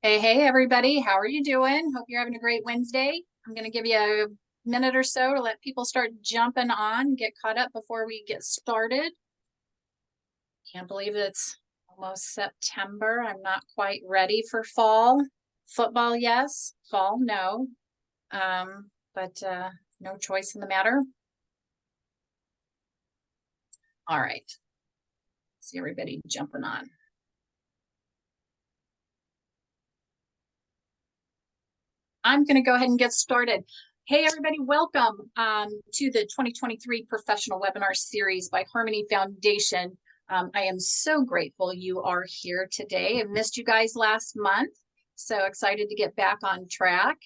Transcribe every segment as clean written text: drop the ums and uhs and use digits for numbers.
Hey, everybody. How are you doing? Hope you're having a great Wednesday. I'm going to give you a minute or so to let people start jumping on, get caught up before we get started. Can't believe it's almost September. I'm not quite ready for fall. Football, yes. Fall, no. But no choice in the matter. All right. See everybody jumping on. I'm going to go ahead and get started. Hey, everybody, welcome to the 2023 Professional Webinar Series by Harmony Foundation. I am so grateful you are here today. I missed you guys last month, so excited to get back on track.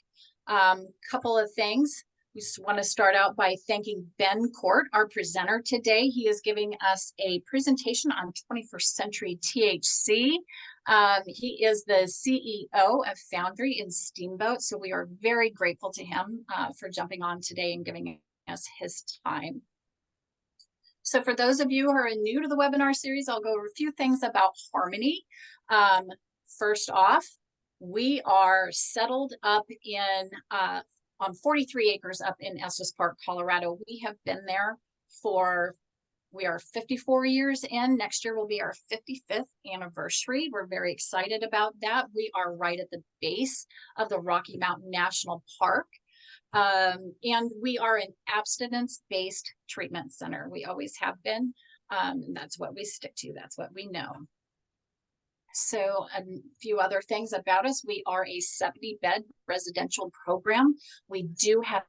Couple of things. We just want to start out by thanking Ben Court, our presenter today. He is giving us a presentation on 21st Century THC. He is the CEO of Foundry in Steamboat, so we are very grateful to him for jumping on today and giving us his time. So for those of you who are new to the webinar series, I'll go over a few things about Harmony. First off, we are settled up in on 43 acres up in Estes Park, Colorado. We have been there we are 54 years in. Next year will be our 55th anniversary. We're very excited about that. We are right at the base of the Rocky Mountain National Park. And we are an abstinence-based treatment center. We always have been. That's what we stick to. That's what we know. So a few other things about us. We are a 70-bed residential program. We do have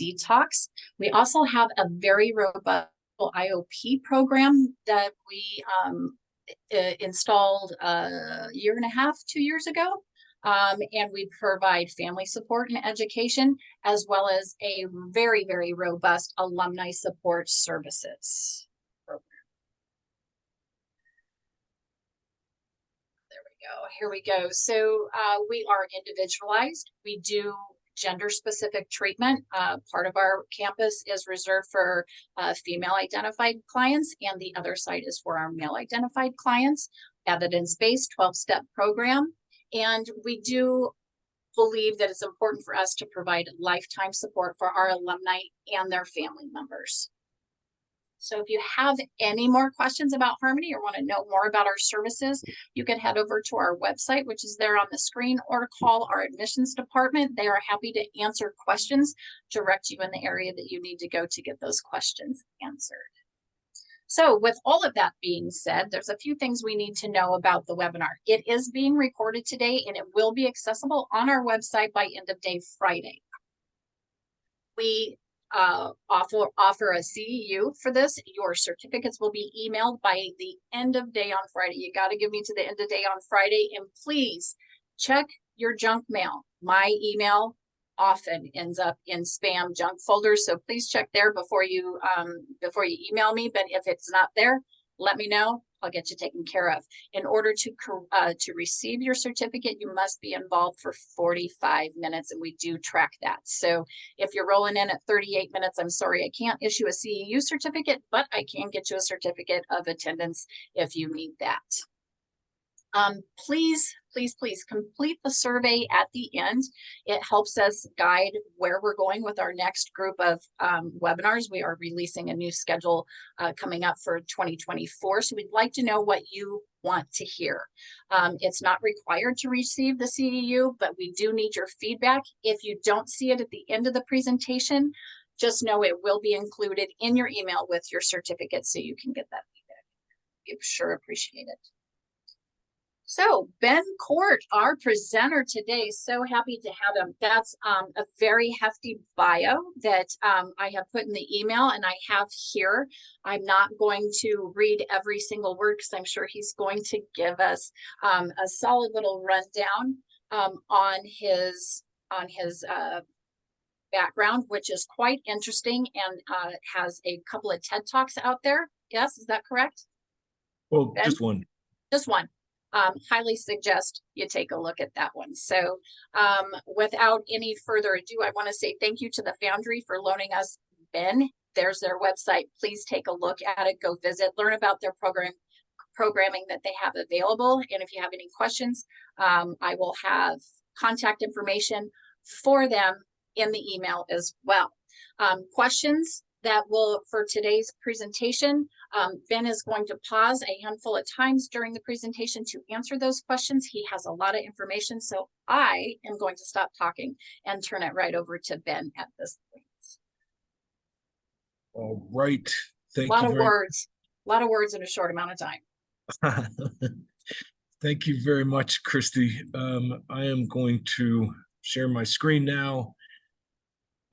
detox. We also have a very robust IOP program that we installed a year and a half, 2 years ago. And we provide family support and education, as well as a very, very robust alumni support services program. There we go. Here we go. So we are individualized. We do gender-specific treatment. Part of our campus is reserved for female-identified clients, and the other side is for our male-identified clients. Evidence-based 12-step program. And we do believe that it's important for us to provide lifetime support for our alumni and their family members. So if you have any more questions about Harmony or want to know more about our services, you can head over to our website, which is there on the screen, or call our admissions department. They are happy to answer questions, direct you in the area that you need to go to get those questions answered. So with all of that being said, there's a few things we need to know about the webinar. It is being recorded today, and it will be accessible on our website by end of day Friday. We offer a CEU for this. Your certificates will be emailed by the end of day on Friday. You got to give me to the end of day on Friday, and please check your junk mail. My email often ends up in spam junk folders, so please check there before you email me. But if it's not there, let me know. I'll get you taken care of. In order to receive your certificate, you must be involved for 45 minutes, and we do track that. So if you're rolling in at 38 minutes, I'm sorry, I can't issue a CEU certificate, but I can get you a certificate of attendance if you need that. Please complete the survey at the end. It helps us guide where we're going with our next group of webinars. We are releasing a new schedule coming up for 2024. So we'd like to know what you want to hear. It's not required to receive the CEU, but we do need your feedback. If you don't see it at the end of the presentation, just know it will be included in your email with your certificate so you can get that feedback. We sure appreciate it. So Ben Court, our presenter today, so happy to have him. That's a very hefty bio that I have put in the email and I have here. I'm not going to read every single word because I'm sure he's going to give us a solid little rundown on his background, which is quite interesting, and has a couple of TED Talks out there. Yes, is that correct? Well, Ben? just one. Just one. Highly suggest you take a look at that one. So without any further ado, I want to say thank you to the Foundry for loaning us Ben. There's their website. Please take a look at it, go visit, learn about their programming that they have available. And if you have any questions, I will have contact information for them in the email as well. Questions that will, for today's presentation, Ben is going to pause a handful of times during the presentation to answer those questions. He has a lot of information, so I am going to stop talking and turn it right over to Ben at this point. All right. Thank you. A lot of words in a short amount of time. Thank you very much, Christy. I am going to share my screen now.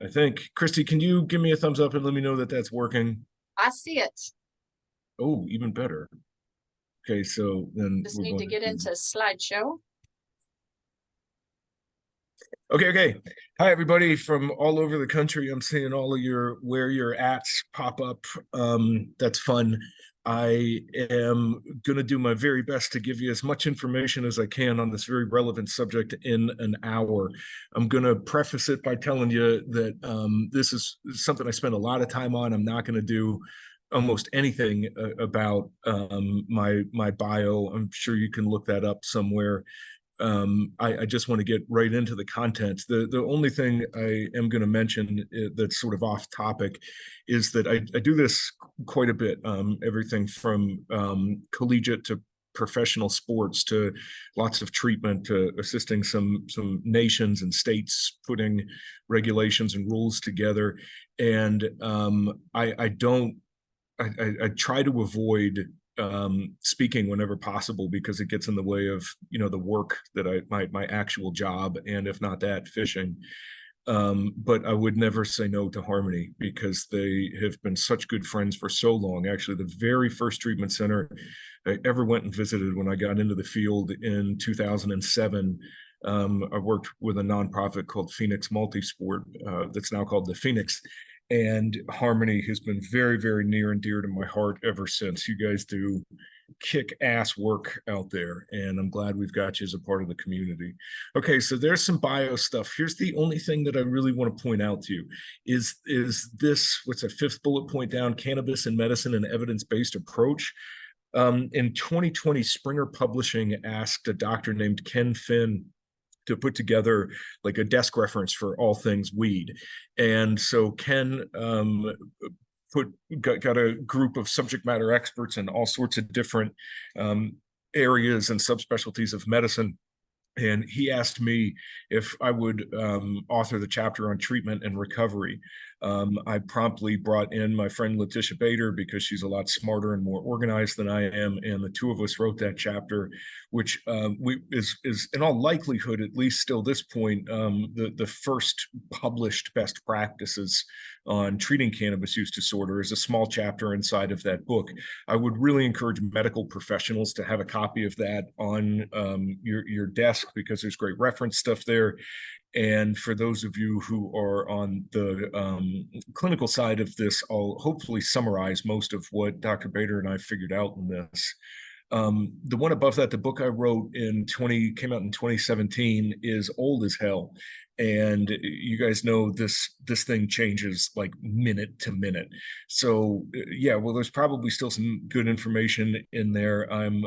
I think. Christy, can you give me a thumbs up and let me know that that's working? I see it. Oh, even better. Okay, so then just need to get into slideshow. Okay. Hi, everybody from all over the country. I'm seeing all of your where you're at pop up. That's fun. I am going to do my very best to give you as much information as I can on this very relevant subject in an hour. I'm going to preface it by telling you that this is something I spend a lot of time on. I'm not going to do almost anything about my bio. I'm sure you can look that up somewhere. I just want to get right into the content. The only thing I am going to mention that's sort of off topic is that I do this quite a bit. Everything from collegiate to professional sports to lots of treatment to assisting some nations and states putting regulations and rules together. And I try to avoid speaking whenever possible because it gets in the way of the work that my actual job, and if not that, fishing. But I would never say no to Harmony because they have been such good friends for so long. Actually, the very first treatment center I ever went and visited when I got into the field in 2007, I worked with a nonprofit called Phoenix Multisport that's now called the Phoenix. And Harmony has been very, very near and dear to my heart ever since. You guys do kick-ass work out there, and I'm glad we've got you as a part of the community. Okay, so there's some bio stuff. Here's the only thing that I really want to point out to you is this, what's a fifth bullet point down, cannabis and medicine and evidence-based approach. In 2020, Springer Publishing asked a doctor named Ken Finn to put together like a desk reference for all things weed. And so Ken got a group of subject matter experts in all sorts of different areas and subspecialties of medicine. And he asked me if I would author the chapter on treatment and recovery. I promptly brought in my friend Letitia Bader because she's a lot smarter and more organized than I am, and the two of us wrote that chapter, which is in all likelihood, at least still this point, the first published best practices on treating cannabis use disorder is a small chapter inside of that book. I would really encourage medical professionals to have a copy of that on your desk because there's great reference stuff there. And for those of you who are on the clinical side of this, I'll hopefully summarize most of what Dr. Bader and I figured out in this. The one above that, the book I wrote came out in 2017, is old as hell. And you guys know this thing changes like minute to minute. So yeah, well, there's probably still some good information in there. I'm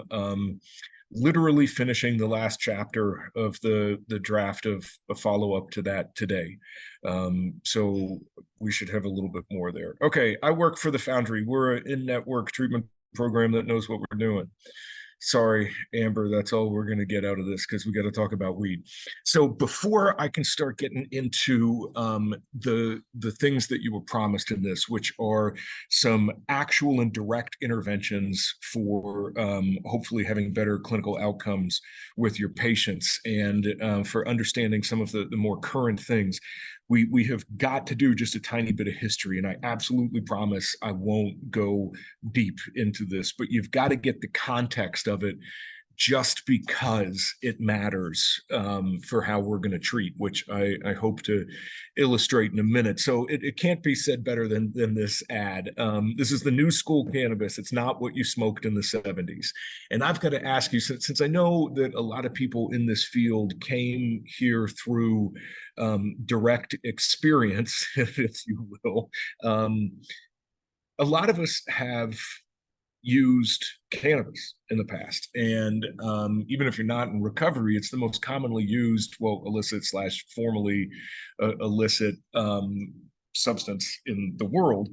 literally finishing the last chapter of the draft of a follow-up to that today. So we should have a little bit more there. Okay, I work for the Foundry. We're an in-network treatment program that knows what we're doing. Sorry, Amber, that's all we're going to get out of this because we got to talk about weed. So before I can start getting into the things that you were promised in this, which are some actual and direct interventions for hopefully having better clinical outcomes with your patients and for understanding some of the more current things, we have got to do just a tiny bit of history, and I absolutely promise I won't go deep into this, but you've got to get the context of it just because it matters for how we're going to treat, which I hope to illustrate in a minute. So it can't be said better than this ad. This is the new school cannabis. It's not what you smoked in the 70s. And I've got to ask you, since I know that a lot of people in this field came here through direct experience, if you will, a lot of us have used cannabis in the past. And even if you're not in recovery, it's the most commonly used, well, illicit slash formally illicit substance in the world.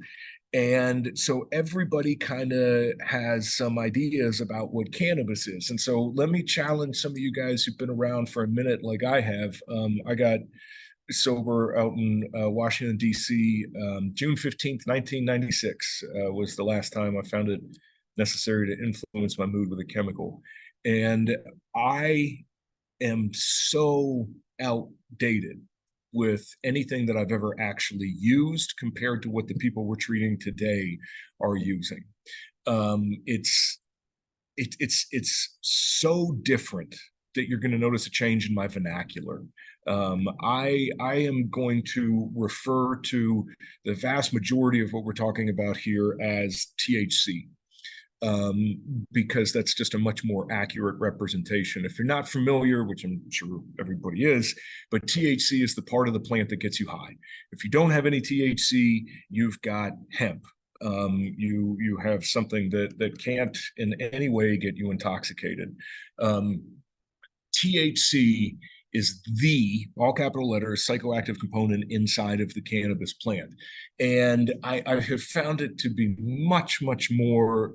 And so everybody kind of has some ideas about what cannabis is. And so let me challenge some of you guys who've been around for a minute like I have. I got sober out in Washington, D.C. June 15th, 1996 was the last time I found it necessary to influence my mood with a chemical. And I am so outdated with anything that I've ever actually used compared to what the people we're treating today are using. It's so different that you're going to notice a change in my vernacular. I am going to refer to the vast majority of what we're talking about here as THC. Because that's just a much more accurate representation. If you're not familiar, which I'm sure everybody is, but THC is the part of the plant that gets you high. If you don't have any THC, you've got hemp. You have something that can't in any way get you intoxicated. THC is the, all capital letters, psychoactive component inside of the cannabis plant. And I have found it to be much, much more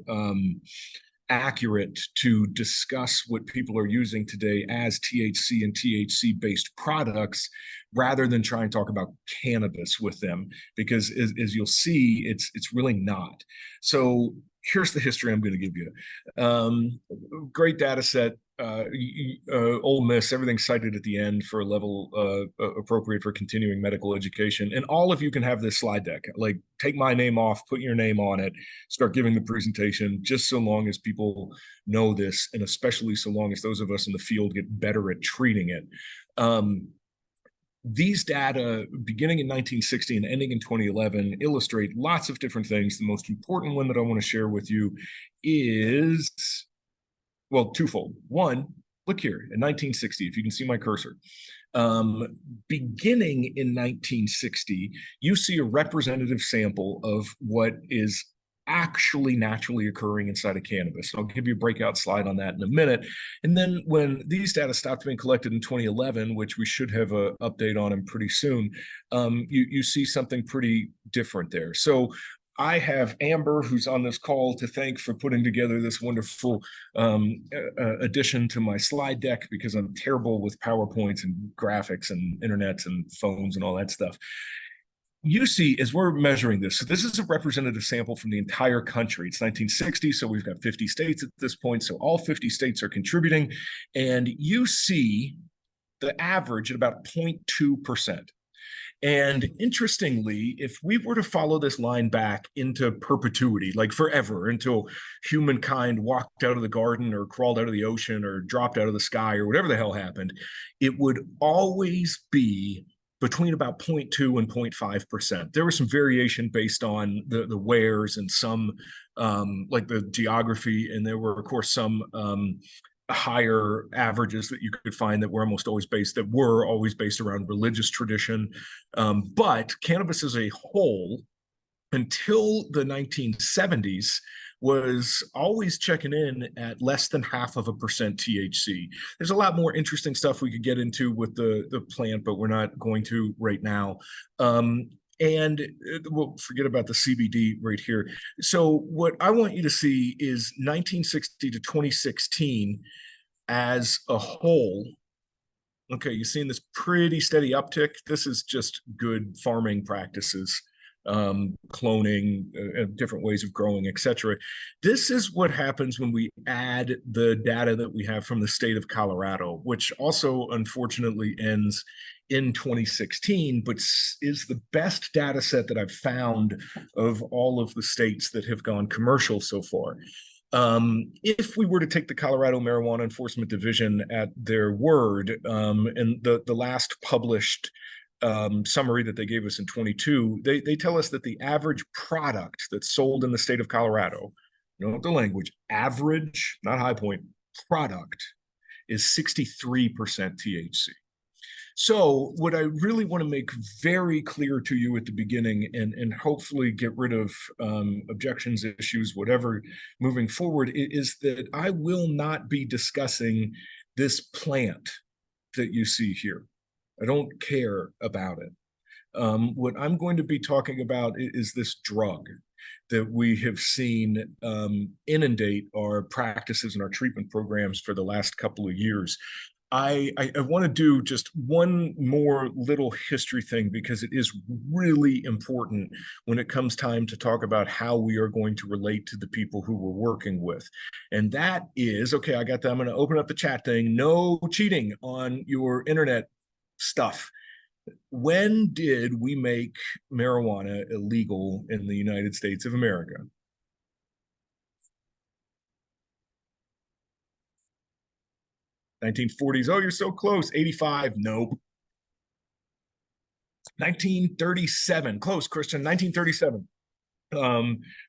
accurate to discuss what people are using today as THC and THC-based products rather than try and talk about cannabis with them, because as you'll see, it's really not. So here's the history I'm going to give you. Great data set. Ole Miss, everything cited at the end for a level appropriate for continuing medical education. And all of you can have this slide deck. Like, take my name off, put your name on it, start giving the presentation, just so long as people know this, and especially so long as those of us in the field get better at treating it. These data, beginning in 1960 and ending in 2011, illustrate lots of different things. The most important one that I want to share with you is, well, twofold. One, look here, in 1960, if you can see my cursor. Beginning in 1960, you see a representative sample of what is actually naturally occurring inside of cannabis. I'll give you a breakout slide on that in a minute. And then when these data stopped being collected in 2011, which we should have an update on them pretty soon, you see something pretty different there. So I have Amber, who's on this call, to thank for putting together this wonderful addition to my slide deck, because I'm terrible with PowerPoints and graphics and internets and phones and all that stuff. You see, as we're measuring this, so this is a representative sample from the entire country. It's 1960, so we've got 50 states at this point, so all 50 states are contributing, and you see the average at about 0.2%. And interestingly, if we were to follow this line back into perpetuity, like forever, until humankind walked out of the garden or crawled out of the ocean or dropped out of the sky or whatever the hell happened, it would always be between about 0.2 and 0.5%. There was some variation based on the wares and some like the geography, and there were, of course, some higher averages that you could find that were always based around religious tradition. But cannabis as a whole, until the 1970s, was always checking in at less than 0.5% THC. There's a lot more interesting stuff we could get into with the plant, but we're not going to right now. And we'll forget about the CBD right here. So what I want you to see is 1960 to 2016 as a whole. Okay, you're seeing this pretty steady uptick. This is just good farming practices, cloning, different ways of growing, etc. This is what happens when we add the data that we have from the state of Colorado, which also unfortunately ends in 2016, but is the best data set that I've found of all of the states that have gone commercial so far. If we were to take the Colorado Marijuana Enforcement Division at their word, and the last published summary that they gave us in 22, they tell us that the average product that's sold in the state of Colorado, note the language, average, not high point, product, is 63% THC. So what I really want to make very clear to you at the beginning, and hopefully get rid of objections, issues, whatever, moving forward, is that I will not be discussing this plant that you see here. I don't care about it. What I'm going to be talking about is this drug that we have seen inundate our practices and our treatment programs for the last couple of years. I want to do just one more little history thing because it is really important when it comes time to talk about how we are going to relate to the people who we're working with. And that is, okay, I got that. I'm going to open up the chat thing. No cheating on your internet stuff. When did we make marijuana illegal in the United States of America? 1940s. Oh, you're so close. 85. Nope. 1937. Close, Christian. 1937.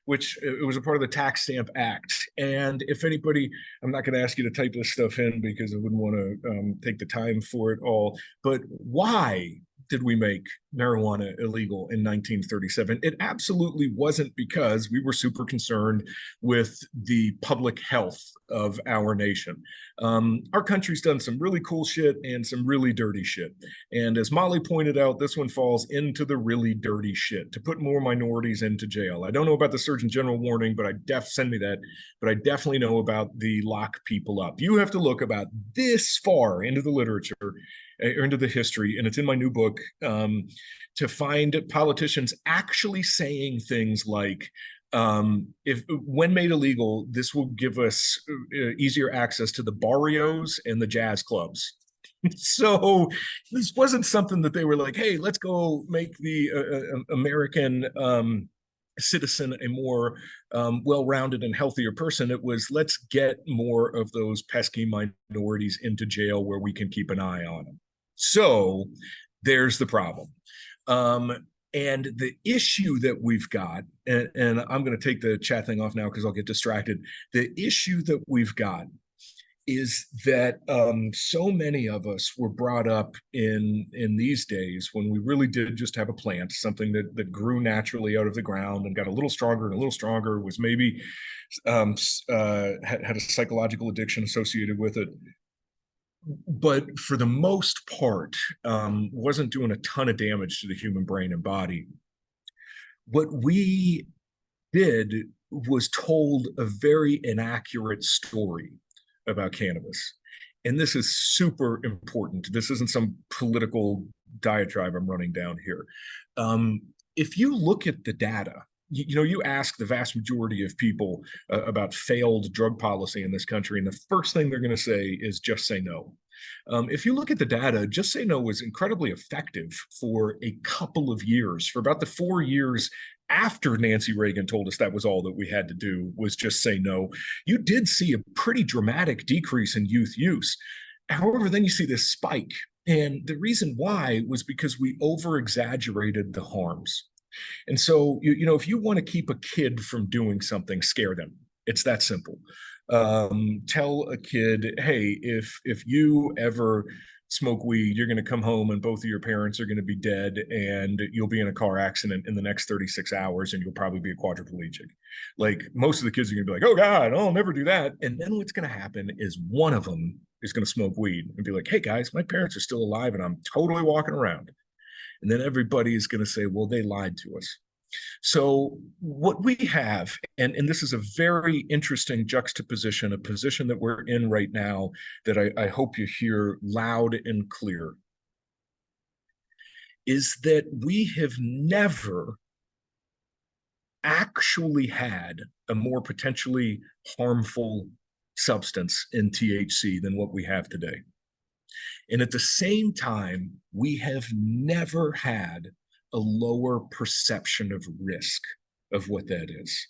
Which it was a part of the Tax Stamp Act. And if anybody, I'm not going to ask you to type this stuff in because I wouldn't want to take the time for it all. But why did we make marijuana illegal in 1937? It absolutely wasn't because we were super concerned with the public health of our nation. Our country's done some really cool shit and some really dirty shit. And as Molly pointed out, this one falls into the really dirty shit, to put more minorities into jail. I don't know about the Surgeon General warning, but send me that. But I definitely know about the lock people up. You have to look about this far into the literature or into the history, and it's in my new book, to find politicians actually saying things like, if when made illegal, this will give us easier access to the barrios and the jazz clubs. So this wasn't something that they were like, hey, let's go make the American citizen a more well-rounded and healthier person. It was, let's get more of those pesky minorities into jail where we can keep an eye on them. So there's the problem. And the issue that we've got, and I'm going to take the chat thing off now because I'll get distracted. The issue that we've got is that so many of us were brought up in these days when we really did just have a plant, something that grew naturally out of the ground and got a little stronger and a little stronger, was maybe had a psychological addiction associated with it, but for the most part, wasn't doing a ton of damage to the human brain and body. What we did was told a very inaccurate story about cannabis. And this is super important. This isn't some political diatribe I'm running down here. If you look at the data, you ask the vast majority of people about failed drug policy in this country, and the first thing they're going to say is just say no. If you look at the data, just say no was incredibly effective for a couple of years, for about the 4 years after Nancy Reagan told us that was all that we had to do was just say no. You did see a pretty dramatic decrease in youth use. However, then you see this spike. And the reason why was because we over exaggerated the harms. And so, if you want to keep a kid from doing something, scare them. It's that simple. Tell a kid, hey, if you ever smoke weed, you're going to come home and both of your parents are going to be dead and you'll be in a car accident in the next 36 hours and you'll probably be a quadriplegic. Like, most of the kids are going to be like, oh God, I'll never do that. And then what's going to happen is one of them is going to smoke weed and be like, hey guys, my parents are still alive and I'm totally walking around. And then everybody is going to say, well, they lied to us. So what we have, and this is a very interesting juxtaposition, a position that we're in right now that I hope you hear loud and clear, is that we have never actually had a more potentially harmful substance in THC than what we have today. And at the same time, we have never had a lower perception of risk of what that is.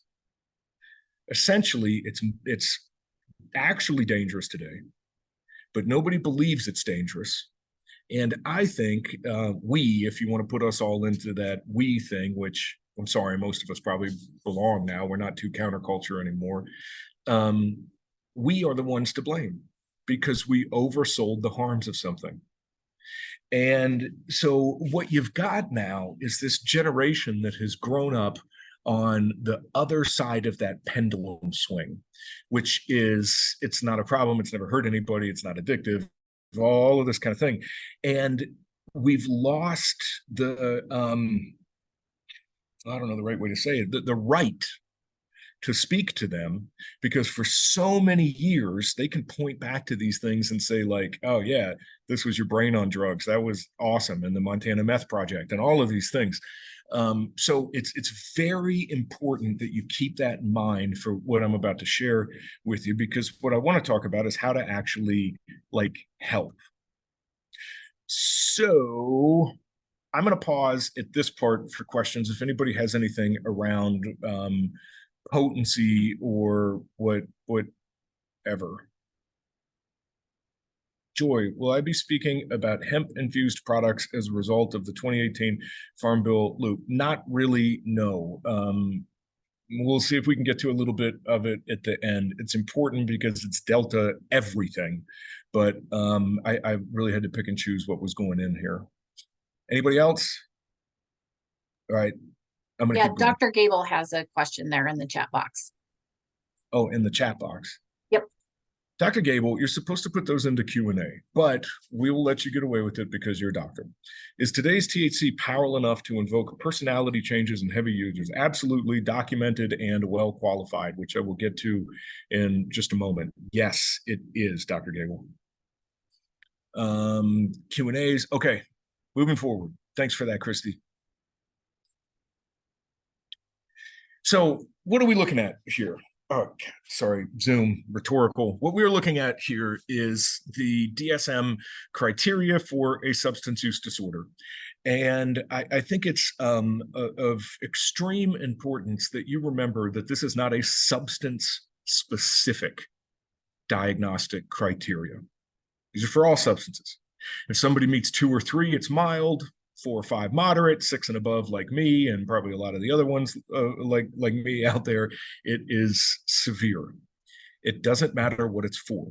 Essentially, it's actually dangerous today, but nobody believes it's dangerous. And I think if you want to put us all into that we thing, which I'm sorry, most of us probably belong now, we're not too counterculture anymore. We are the ones to blame because we oversold the harms of something. And so what you've got now is this generation that has grown up on the other side of that pendulum swing, which is it's not a problem, it's never hurt anybody, it's not addictive, all of this kind of thing. And we've lost the I don't know the right way to say it, the right to speak to them, because for so many years they can point back to these things and say like, oh yeah, this was your brain on drugs, that was awesome, and the Montana meth project and all of these things. So it's very important that you keep that in mind for what I'm about to share with you, because what I want to talk about is how to actually like help. So I'm going to pause at this part for questions if anybody has anything around potency or whatever. Joy, will I be speaking about hemp-infused products as a result of the 2018 Farm Bill loop? Not really, no. We'll see if we can get to a little bit of it at the end. It's important because it's Delta everything, but I really had to pick and choose what was going in here. Anybody else? All right. I'm going to keep going. Dr. Gable has a question there in the chat box. Oh, in the chat box. Yep. Dr. Gable, you're supposed to put those into Q&A, but we will let you get away with it because you're a doctor. Is today's THC powerful enough to invoke personality changes in heavy users? Absolutely, documented and well qualified, which I will get to in just a moment. Yes, it is, Dr. Gable. Q&As. Okay, moving forward. Thanks for that, Christy. So what are we looking at here? Oh, sorry, Zoom, rhetorical. What we're looking at here is the DSM criteria for a substance use disorder. And I think it's of extreme importance that you remember that this is not a substance-specific diagnostic criteria. These are for all substances. If somebody meets 2 or 3, it's mild. 4 or 5 moderate, 6 and above like me, and probably a lot of the other ones like me out there, it is severe. It doesn't matter what it's for.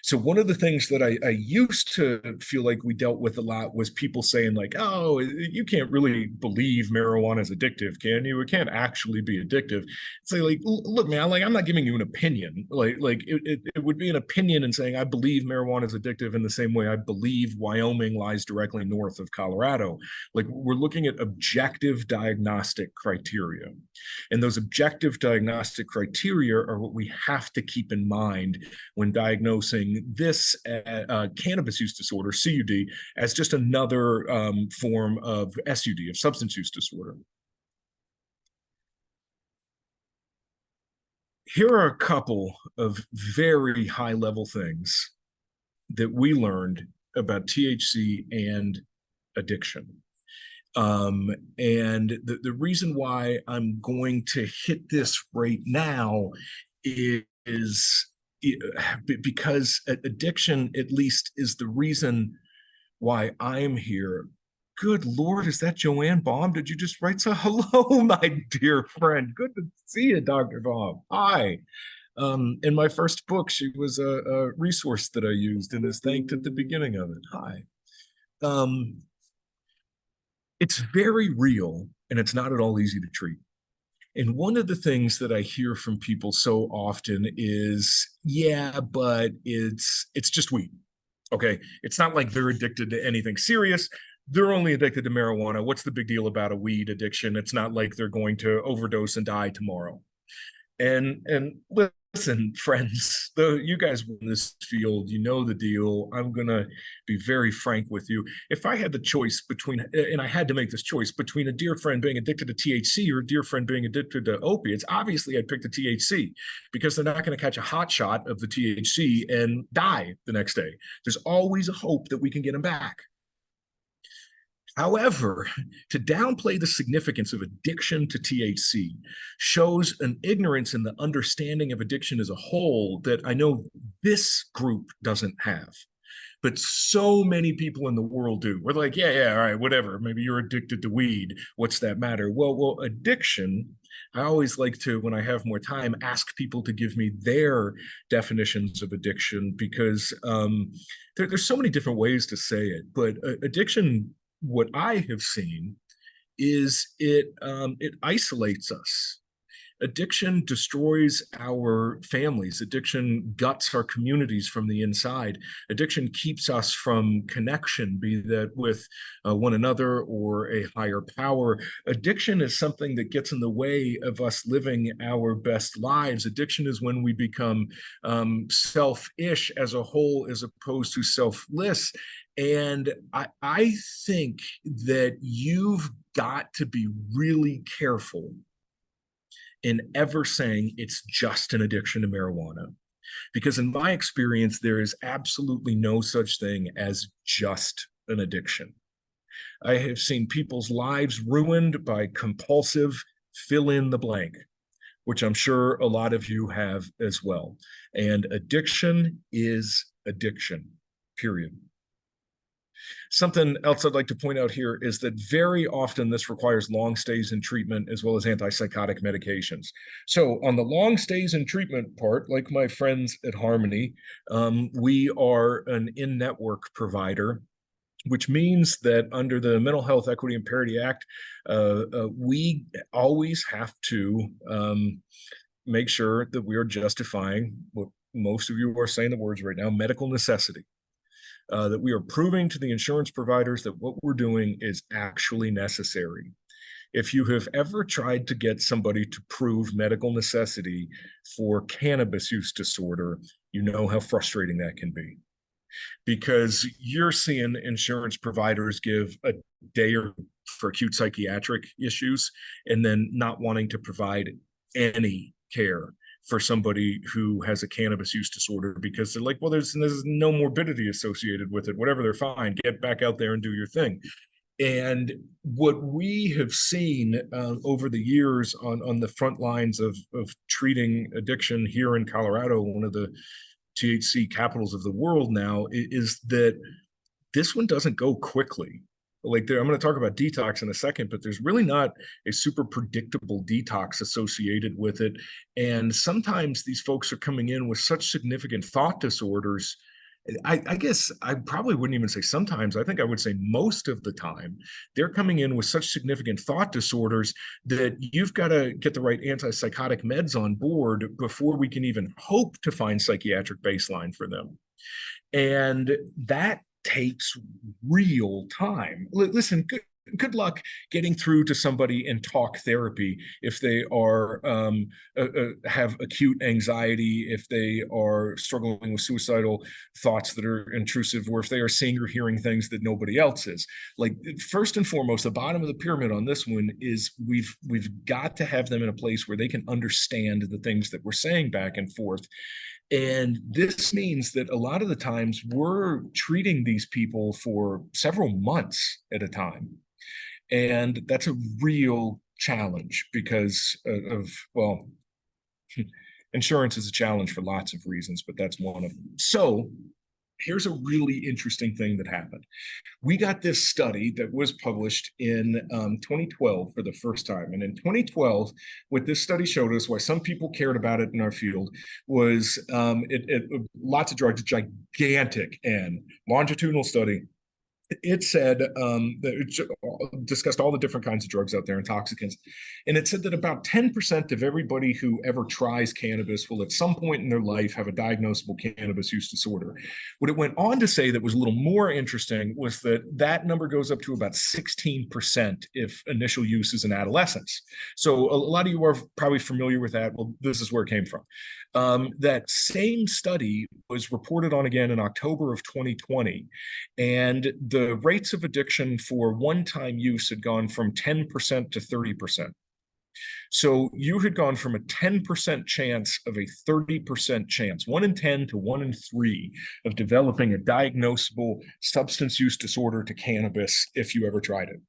So one of the things that I used to feel like we dealt with a lot was people saying like, oh, you can't really believe marijuana is addictive, can you? It can't actually be addictive. It's like, look, man, like I'm not giving you an opinion. Like it would be an opinion in saying I believe marijuana is addictive in the same way I believe Wyoming lies directly north of Colorado. Like we're looking at objective diagnostic criteria. And those objective diagnostic criteria are what we have to keep in mind when diagnosing this cannabis use disorder, CUD, as just another form of SUD, of substance use disorder. Here are a couple of very high-level things that we learned about THC and addiction. And the reason why I'm going to hit this right now is because addiction, at least, is the reason why I'm here. Good Lord, is that Joanne Baum? Did you just write? So hello, my dear friend. Good to see you, Dr. Baum. Hi. In my first book, she was a resource that I used and is thanked at the beginning of it. Hi. It's very real, and it's not at all easy to treat. And one of the things that I hear from people so often is, yeah, but it's just weed. Okay. It's not like they're addicted to anything serious. They're only addicted to marijuana. What's the big deal about a weed addiction? It's not like they're going to overdose and die tomorrow. And listen, friends, though you guys in this field, you know the deal. I'm gonna be very frank with you. If I had the choice between, and I had to make this choice between a dear friend being addicted to THC or a dear friend being addicted to opiates, obviously I'd pick the THC because they're not going to catch a hot shot of the THC and die the next day. There's always a hope that we can get them back. However, to downplay the significance of addiction to THC shows an ignorance in the understanding of addiction as a whole that I know this group doesn't have. But so many people in the world do. We're like, yeah, all right, whatever. Maybe you're addicted to weed. What's that matter? Well, addiction I always like to, when I have more time, ask people to give me their definitions of addiction, because there's so many different ways to say it. But addiction, what I have seen, is it isolates us. Addiction destroys our families. Addiction guts our communities from the inside. Addiction keeps us from connection, be that with one another or a higher power. Addiction is something that gets in the way of us living our best lives. Addiction is when we become selfish as a whole, as opposed to selfless. And I think that you've got to be really careful in ever saying it's just an addiction to marijuana. Because in my experience, there is absolutely no such thing as just an addiction. I have seen people's lives ruined by compulsive fill in the blank, which I'm sure a lot of you have as well. And addiction is addiction, period. Something else I'd like to point out here is that very often this requires long stays in treatment as well as antipsychotic medications. So on the long stays in treatment part, like my friends at Harmony, we are an in-network provider, which means that under the Mental Health Equity and Parity Act, we always have to make sure that we are justifying what most of you are saying the words right now, medical necessity. That we are proving to the insurance providers that what we're doing is actually necessary. If you have ever tried to get somebody to prove medical necessity for cannabis use disorder, you know how frustrating that can be. Because you're seeing insurance providers give a day or for acute psychiatric issues and then not wanting to provide any care for somebody who has a cannabis use disorder, because they're like, well, there's no morbidity associated with it. Whatever, they're fine. Get back out there and do your thing. And what we have seen over the years on the front lines of treating addiction here in Colorado, one of the THC capitals of the world now, is that this one doesn't go quickly. Like I'm going to talk about detox in a second, but there's really not a super predictable detox associated with it. And sometimes these folks are coming in with such significant thought disorders. I guess I probably wouldn't even say sometimes. I think I would say most of the time, they're coming in with such significant thought disorders that you've got to get the right antipsychotic meds on board before we can even hope to find psychiatric baseline for them. And that takes real time. Listen, good luck getting through to somebody in talk therapy if they are have acute anxiety, if they are struggling with suicidal thoughts that are intrusive, or if they are seeing or hearing things that nobody else is. Like, first and foremost, the bottom of the pyramid on this one is we've got to have them in a place where they can understand the things that we're saying back and forth. And this means that a lot of the times we're treating these people for several months at a time. And that's a real challenge because well, insurance is a challenge for lots of reasons, but that's one of them. So here's a really interesting thing that happened. We got this study that was published in 2012 for the first time. And in 2012, what this study showed us, why some people cared about it in our field, was lots of drugs, gigantic N, longitudinal study. It said that it discussed all the different kinds of drugs out there, intoxicants, and it said that about 10% of everybody who ever tries cannabis will at some point in their life have a diagnosable cannabis use disorder. What it went on to say that was a little more interesting was that that number goes up to about 16% if initial use is in adolescence. So a lot of you are probably familiar with that. Well, this is where it came from. That same study was reported on again in October of 2020, and the rates of addiction for one-time use had gone from 10% to 30%. So you had gone from a 10% chance of a 30% chance, 1 in 10 to 1 in 3 of developing a diagnosable substance use disorder to cannabis if you ever tried it.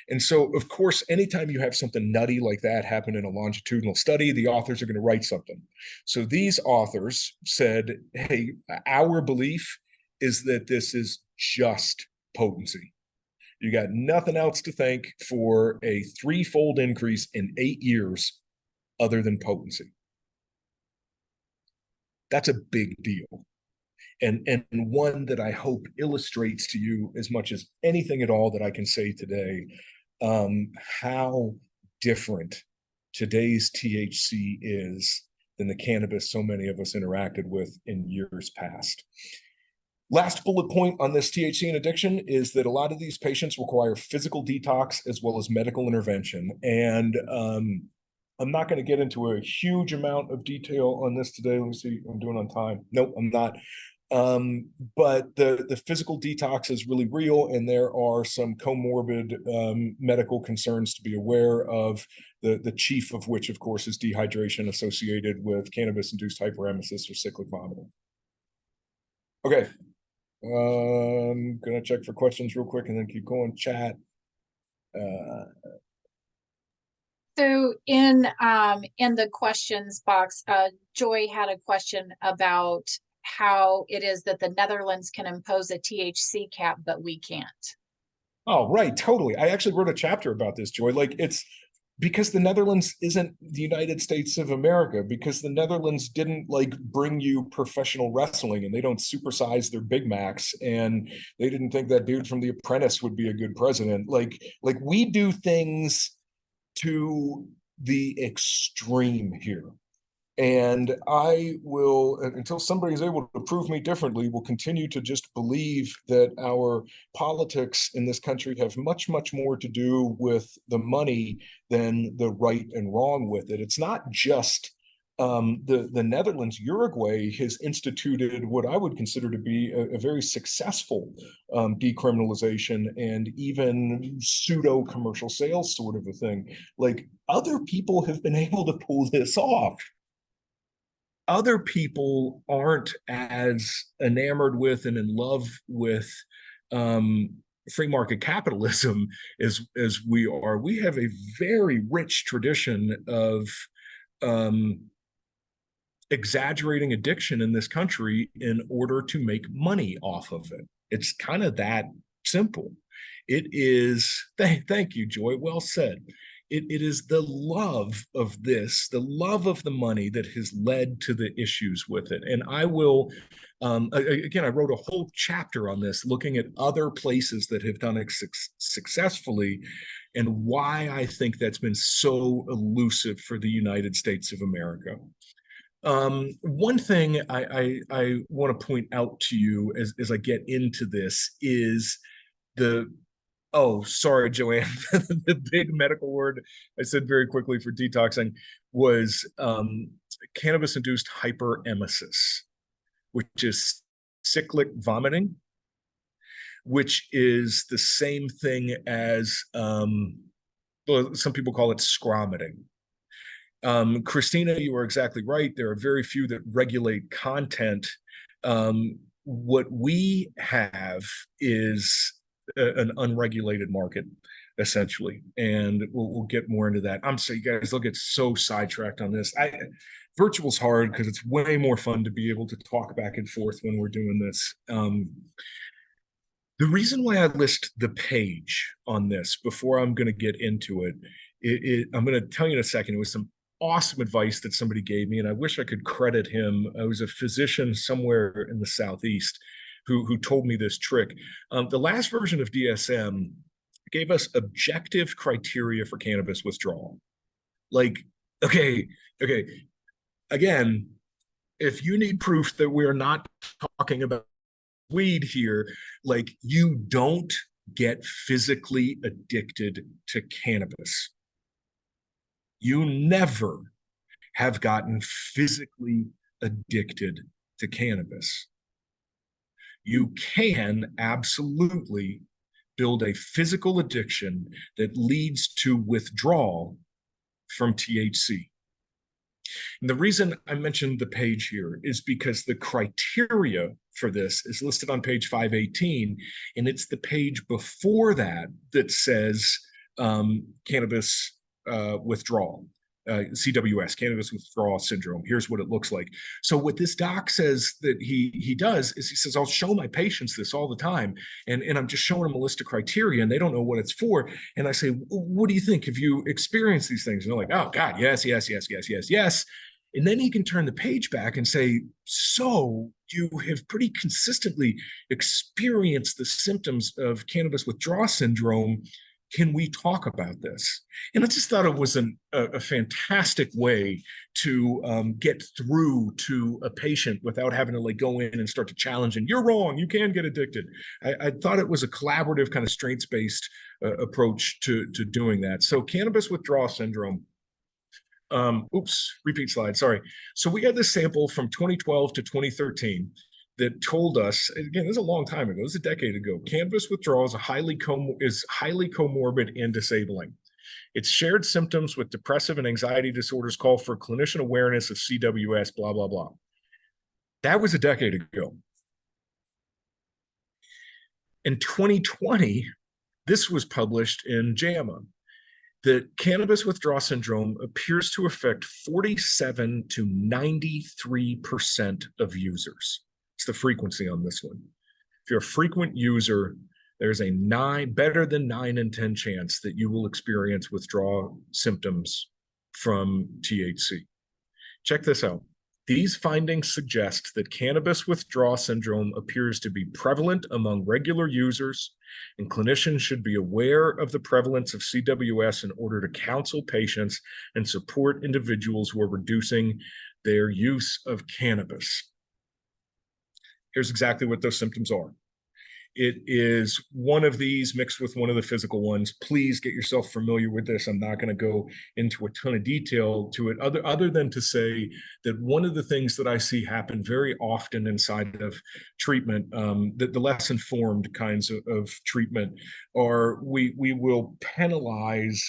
And so, of course, anytime you have something nutty like that happen in a longitudinal study, the authors are going to write something. So these authors said, hey, our belief is that this is just potency. You got nothing else to thank for a 3-fold increase in 8 years other than potency. That's a big deal. And one that I hope illustrates to you as much as anything at all that I can say today, how different today's THC is than the cannabis so many of us interacted with in years past. Last bullet point on this THC and addiction is that a lot of these patients require physical detox as well as medical intervention. And I'm not going to get into a huge amount of detail on this today. Let me see, I'm doing on time. Nope, I'm not. But the physical detox is really real, and there are some comorbid medical concerns to be aware of, the chief of which, of course, is dehydration associated with cannabis-induced hyperemesis or cyclic vomiting. Okay, I'm gonna check for questions real quick and then keep going. Chat. So in the questions box, Joy had a question about how it is that the Netherlands can impose a THC cap, but we can't. Oh, right, totally. I actually wrote a chapter about this, Joy. Like, it's because the Netherlands isn't the United States of America, because the Netherlands didn't like bring you professional wrestling, and they don't supersize their Big Macs, and they didn't think that dude from The Apprentice would be a good president. Like we do things to the extreme here. And I will, until somebody is able to prove me differently, will continue to just believe that our politics in this country have much, much more to do with the money than the right and wrong with it. It's not just the Netherlands. Uruguay has instituted what I would consider to be a very successful decriminalization and even pseudo commercial sales sort of a thing. Like, other people have been able to pull this off. Other people aren't as enamored with and in love with free market capitalism as we are. We have a very rich tradition of exaggerating addiction in this country in order to make money off of it. It's kind of that simple. It is, thank you, Joy, well said. It is the love of this, the love of the money that has led to the issues with it. And I will, again, I wrote a whole chapter on this, looking at other places that have done it successfully and why I think that's been so elusive for the United States of America. One thing I want to point out to you as I get into this is oh, sorry, Joanne. The big medical word I said very quickly for detoxing was cannabis-induced hyperemesis, which is cyclic vomiting, which is the same thing as, well, some people call it scromiting. Christina, you are exactly right. There are very few that regulate content. What we have is an unregulated market, essentially, and we'll get more into that. I'm sorry, you guys, they'll get so sidetracked on this. Virtual's hard because it's way more fun to be able to talk back and forth when we're doing this. The reason why I list the page on this before I'm going to get into it, I'm going to tell you in a second. It was some awesome advice that somebody gave me, and I wish I could credit him. I was a physician somewhere in the Southeast who told me this trick. The last version of DSM gave us objective criteria for cannabis withdrawal. Like, okay, again, if you need proof that we're not talking about weed here, like, you don't get physically addicted to cannabis. You never have gotten physically addicted to cannabis. You can absolutely build a physical addiction that leads to withdrawal from THC. And the reason I mentioned the page here is because the criteria for this is listed on page 518, and it's the page before that that says cannabis withdrawal. CWS, cannabis withdrawal syndrome. Here's what it looks like. So what this doc says that he does is he says, I'll show my patients this all the time. And I'm just showing them a list of criteria and they don't know what it's for. And I say, what do you think? Have you experienced these things? And they're like, oh God, yes, yes, yes, yes, yes, yes. And then he can turn the page back and say, so you have pretty consistently experienced the symptoms of cannabis withdrawal syndrome. Can we talk about this? And I just thought it was a fantastic way to get through to a patient without having to like go in and start to challenge and you're wrong, you can get addicted. I thought it was a collaborative kind of strengths-based approach to doing that. So cannabis withdrawal syndrome, repeat slide, sorry. So we had this sample from 2012 to 2013 that told us, again, this is a long time ago, this is a decade ago, cannabis withdrawal is highly comorbid and disabling. Its shared symptoms with depressive and anxiety disorders call for clinician awareness of CWS, blah, blah, blah. That was a decade ago. In 2020, this was published in JAMA. That cannabis withdrawal syndrome appears to affect 47 to 93% of users. It's the frequency on this one. If you're a frequent user, there's a better than 9 in 10 chance that you will experience withdrawal symptoms from THC. Check this out. These findings suggest that cannabis withdrawal syndrome appears to be prevalent among regular users, and clinicians should be aware of the prevalence of CWS in order to counsel patients and support individuals who are reducing their use of cannabis. Here's exactly what those symptoms are. It is one of these mixed with one of the physical ones. Please get yourself familiar with this. I'm not going to go into a ton of detail to it other than to say that one of the things that I see happen very often inside of treatment, that the less informed kinds of treatment are we will penalize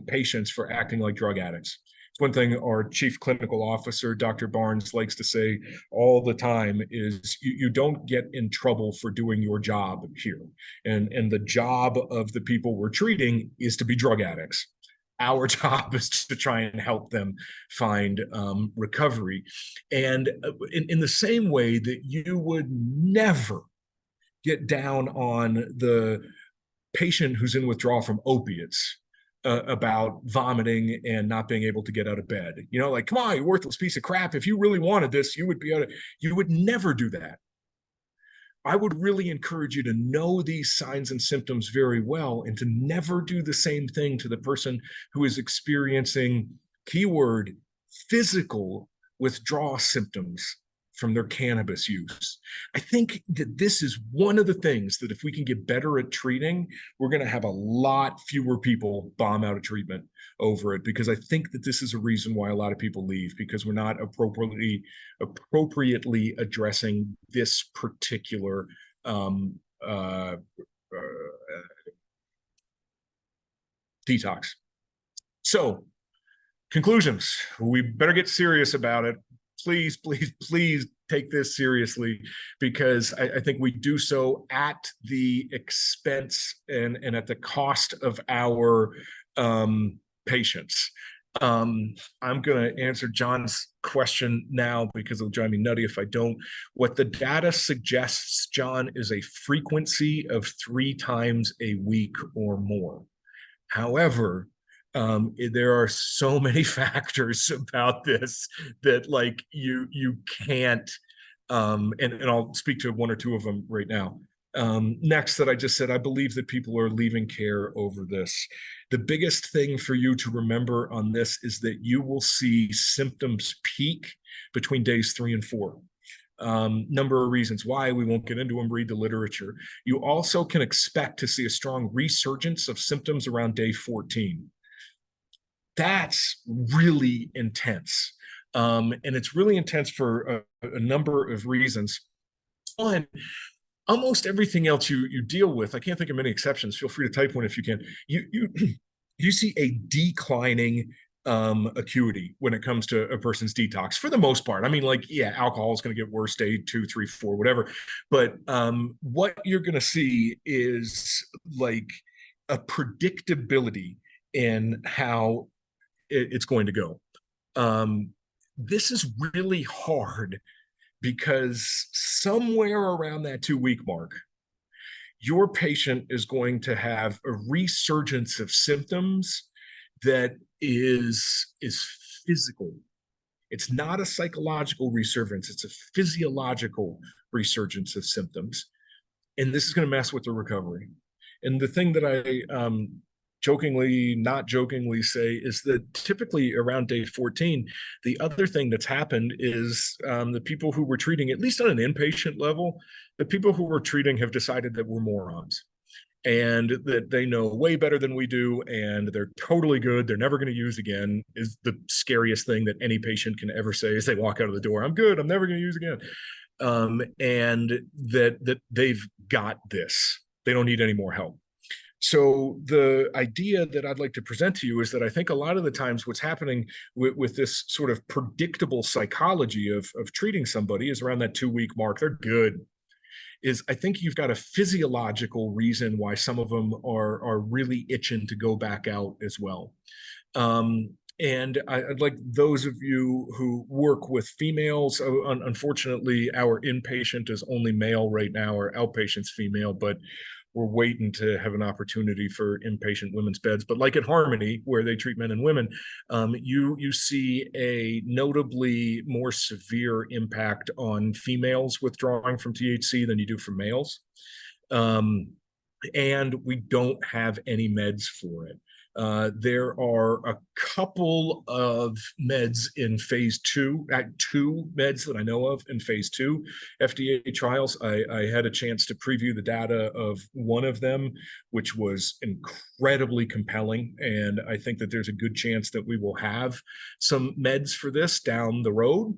patients for acting like drug addicts. It's one thing our chief clinical officer, Dr. Barnes, likes to say all the time is you don't get in trouble for doing your job here. And the job of the people we're treating is to be drug addicts. Our job is to try and help them find recovery. And in the same way that you would never get down on the patient who's in withdrawal from opiates, about vomiting and not being able to get out of bed. You know, like, come on, you worthless piece of crap. If you really wanted this, you would be able to, you would never do that. I would really encourage you to know these signs and symptoms very well and to never do the same thing to the person who is experiencing, keyword, physical withdrawal symptoms from their cannabis use. I think that this is one of the things that if we can get better at treating, we're going to have a lot fewer people bomb out of treatment over it, because I think that this is a reason why a lot of people leave, because we're not appropriately addressing this particular detox. So, conclusions. We better get serious about it. Please, please, please take this seriously, because I think we do so at the expense and at the cost of our patients. I'm going to answer John's question now because it'll drive me nutty if I don't. What the data suggests, John, is a frequency of 3 times a week or more. However, there are so many factors about this that like you can't, and I'll speak to 1 or 2 of them right now. Next, that I just said, I believe that people are leaving care over this. The biggest thing for you to remember on this is that you will see symptoms peak between days 3 and 4. Number of reasons why, we won't get into them, read the literature. You also can expect to see a strong resurgence of symptoms around day 14. That's really intense. And it's really intense for a number of reasons. One, almost everything else you deal with, I can't think of many exceptions. Feel free to type one if you can. You see a declining acuity when it comes to a person's detox for the most part. I mean, like, yeah, alcohol is going to get worse day 2, 3, 4, whatever. But what you're going to see is like a predictability in how it's going to go. This is really hard because somewhere around that 2-week mark, your patient is going to have a resurgence of symptoms that is physical. It's not a psychological resurgence, it's a physiological resurgence of symptoms. And this is going to mess with the recovery. And the thing that I jokingly, not jokingly say is that typically around day 14, the other thing that's happened is the people who were treating, at least on an inpatient level, the people who were treating have decided that we're morons and that they know way better than we do, and they're totally good. They're never going to use again is the scariest thing that any patient can ever say as they walk out of the door. I'm good. I'm never going to use again. And that they've got this. They don't need any more help. So the idea that I'd like to present to you is that I think a lot of the times what's happening with this sort of predictable psychology of treating somebody is around that 2-week mark. They're good. Is I think you've got a physiological reason why some of them are really itching to go back out as well. And I'd like those of you who work with females, unfortunately, our inpatient is only male right now, our outpatient's female, but we're waiting to have an opportunity for inpatient women's beds. But like at Harmony, where they treat men and women, you see a notably more severe impact on females withdrawing from THC than you do for males. And we don't have any meds for it. There are a couple of meds in phase 2, 2 meds that I know of in phase 2 FDA trials. I had a chance to preview the data of one of them, which was incredibly compelling. And I think that there's a good chance that we will have some meds for this down the road.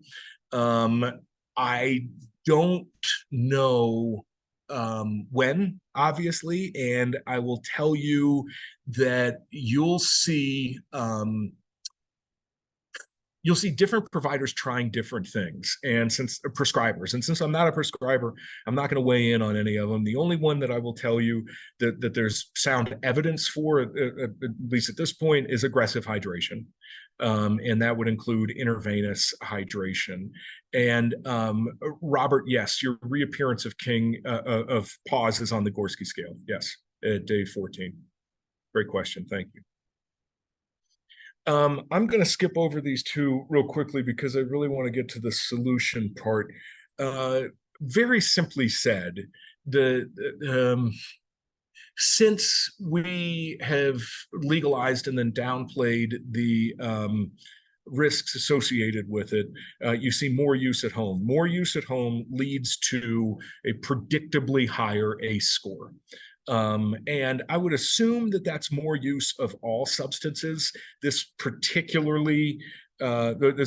I don't know when, obviously, and I will tell you that you'll see different providers trying different things, and since I'm not a prescriber, I'm not going to weigh in on any of them. The only one that I will tell you that there's sound evidence for, at least at this point, is aggressive hydration. And that would include intravenous hydration. And Robert, yes, your reappearance of pause is on the Gorski scale. Yes, at day 14. Great question. Thank you. I'm going to skip over these two real quickly because I really want to get to the solution part. Very simply said, since we have legalized and then downplayed the risks associated with it, you see more use at home. More use at home leads to a predictably higher ACE score. And I would assume that that's more use of all substances. This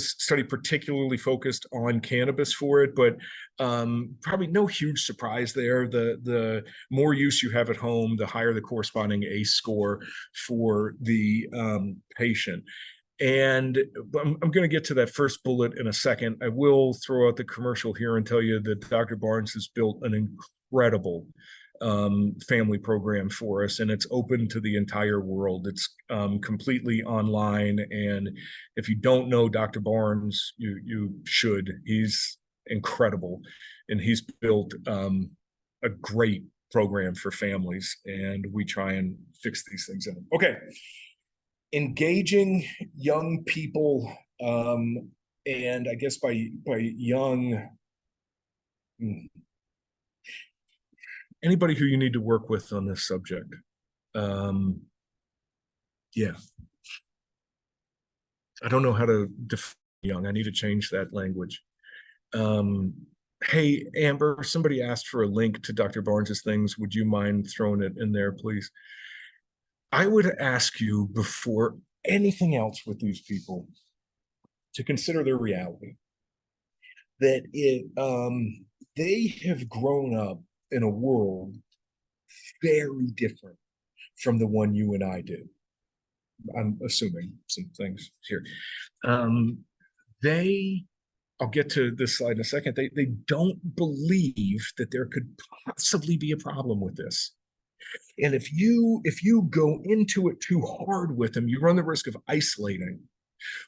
study particularly focused on cannabis for it, but probably no huge surprise there. The more use you have at home, the higher the corresponding ACE score for the patient. And I'm going to get to that first bullet in a second. I will throw out the commercial here and tell you that Dr. Barnes has built an incredible family program for us, and it's open to the entire world. It's completely online, and if you don't know Dr. Barnes, you should. He's incredible, and he's built a great program for families, and we try and fix these things in. Okay, engaging young people, and I guess by young, anybody who you need to work with on this subject. Yeah. I don't know how to define young. I need to change that language. Hey, Amber, somebody asked for a link to Dr. Barnes's things. Would you mind throwing it in there, please? I would ask you, before anything else with these people, to consider their reality. That they have grown up in a world very different from the one you and I did. I'm assuming some things here. I'll get to this slide in a second. They don't believe that there could possibly be a problem with this. And if you go into it too hard with them, you run the risk of isolating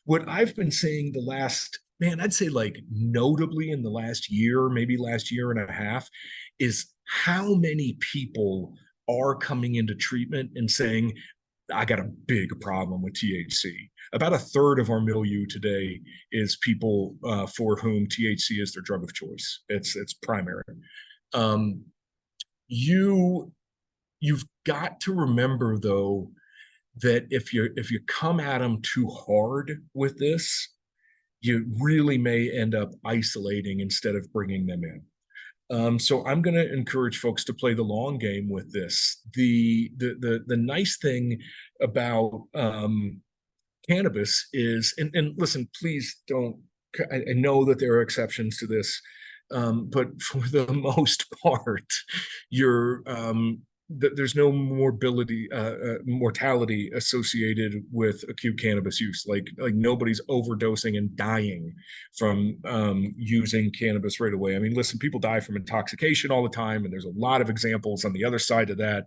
What I've been saying the last, man, I'd say like notably in the last year, maybe last year and a half, is how many people are coming into treatment and saying, I got a big problem with THC. About a third of our milieu today is people for whom THC is their drug of choice. It's primary. Um, you you've got to remember though that if you come at them too hard with this, you really may end up isolating instead of bringing them in. So I'm going to encourage folks to play the long game with this. The nice thing about cannabis is, and listen, please don't. I know that there are exceptions to this, but for the most part, you're there's no mortality associated with acute cannabis use. Like nobody's overdosing and dying from using cannabis right away. I mean, listen, people die from intoxication all the time, and there's a lot of examples on the other side of that.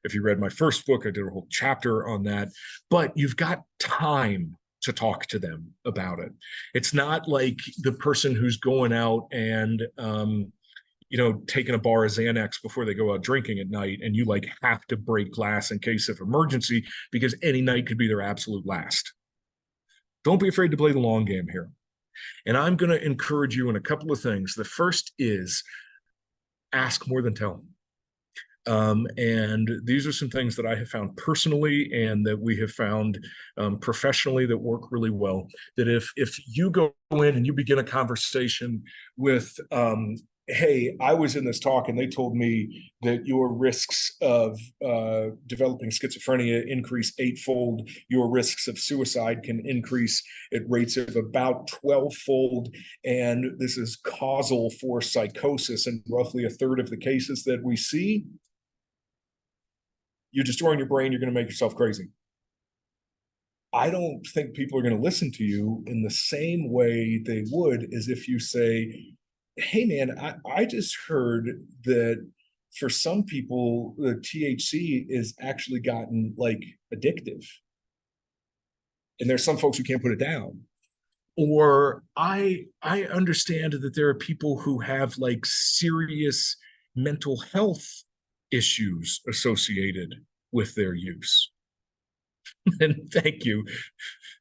If you read my first book, I did a whole chapter on that. But you've got time to talk to them about it. It's not like the person who's going out and taking a bar of Xanax before they go out drinking at night, and you like have to break glass in case of emergency because any night could be their absolute last. Don't be afraid to play the long game here. And I'm going to encourage you in a couple of things. The first is ask more than tell. And these are some things that I have found personally and that we have found professionally that work really well. That if you go in and you begin a conversation with, hey, I was in this talk and they told me that your risks of developing schizophrenia increase 8-fold. Your risks of suicide can increase at rates of about 12-fold. And this is causal for psychosis in roughly a third of the cases that we see. You're destroying your brain. You're going to make yourself crazy. I don't think people are going to listen to you in the same way they would as if you say, hey, man, I just heard that for some people, the THC is actually gotten like addictive. And there's some folks who can't put it down. Or I understand that there are people who have like serious mental health issues associated with their use. And thank you,